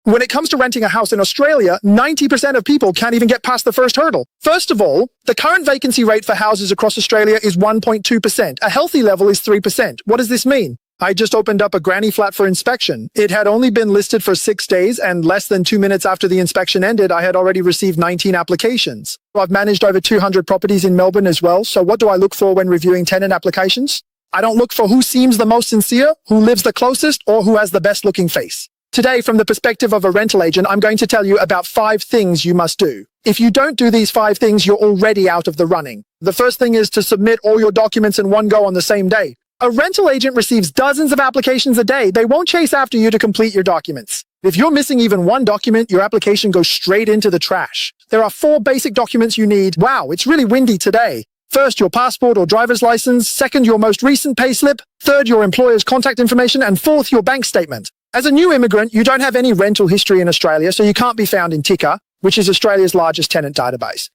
When it comes to renting a house in Australia, 90% of people can't even get past the first hurdle. First of all, the current vacancy rate for houses across Australia is 1.2%. A healthy level is 3%. What does this mean? I just opened up a granny flat for inspection. It had only been listed for 6 days, and less than 2 minutes after the inspection ended, I had already received 19 applications. I've managed over 200 properties in Melbourne as well, so what do I look for when reviewing tenant applications? I don't look for who seems the most sincere, who lives the closest, or who has the best looking face. Today, from the perspective of a rental agent, I'm going to tell you about 5 things you must do. If you don't do these 5 things, you're already out of the running. The first thing is to submit all your documents in one go on the same day. A rental agent receives dozens of applications a day. They won't chase after you to complete your documents. If you're missing even one document, your application goes straight into the trash. There are 4 basic documents you need. Wow, it's really windy today. First, your passport or driver's license. Second, your most recent payslip. Third, your employer's contact information. And fourth, your bank statement. As a new immigrant, you don't have any rental history in Australia, so you can't be found in Ticker, which is Australia's largest tenant database.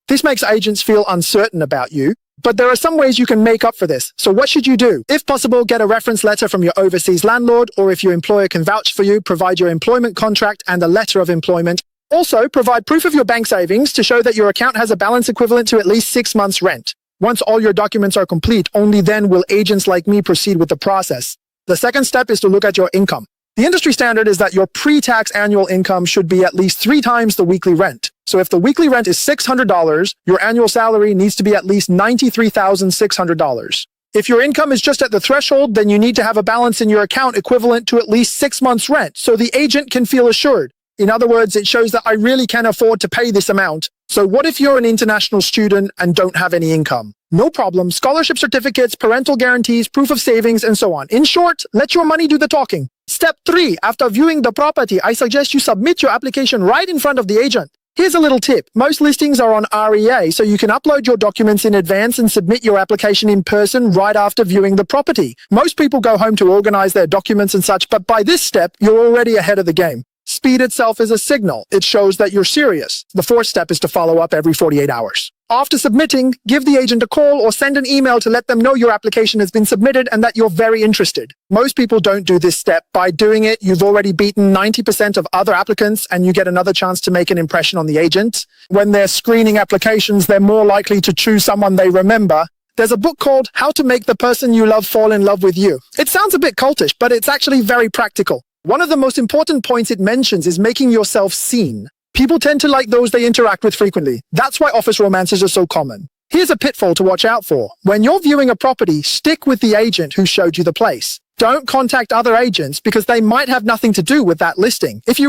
This makes agents feel uncertain about you, but there are some ways you can make up for this. So what should you do? If possible, get a reference letter from your overseas landlord, or if your employer can vouch for you, provide your employment contract and a letter of employment. Also, provide proof of your bank savings to show that your account has a balance equivalent to at least 6 months' rent. Once all your documents are complete, only then will agents like me proceed with the process. The second step is to look at your income. The industry standard is that your pre-tax annual income should be at least 3 times the weekly rent. So if the weekly rent is $600, your annual salary needs to be at least $93,600. If your income is just at the threshold, then you need to have a balance in your account equivalent to at least 6 months' rent, so the agent can feel assured. In other words, it shows that I really can afford to pay this amount. So what if you're an international student and don't have any income? No problem. Scholarship certificates, parental guarantees, proof of savings, and so on. In short, let your money do the talking. Step 3. After viewing the property, I suggest you submit your application right in front of the agent. Here's a little tip. Most listings are on REA, so you can upload your documents in advance and submit your application in person right after viewing the property. Most people go home to organize their documents and such, but by this step, you're already ahead of the game. Speed itself is a signal. It shows that you're serious. The 4th step is to follow up every 48 hours. After submitting, give the agent a call or send an email to let them know your application has been submitted and that you're very interested. Most people don't do this step. By doing it, you've already beaten 90% of other applicants and you get another chance to make an impression on the agent. When they're screening applications, they're more likely to choose someone they remember. There's a book called How to Make the Person You Love Fall in Love with You. It sounds a bit cultish, but it's actually very practical. One of the most important points it mentions is making yourself seen. People tend to like those they interact with frequently. That's why office romances are so common. Here's a pitfall to watch out for. When you're viewing a property, stick with the agent who showed you the place. Don't contact other agents because they might have nothing to do with that listing. If you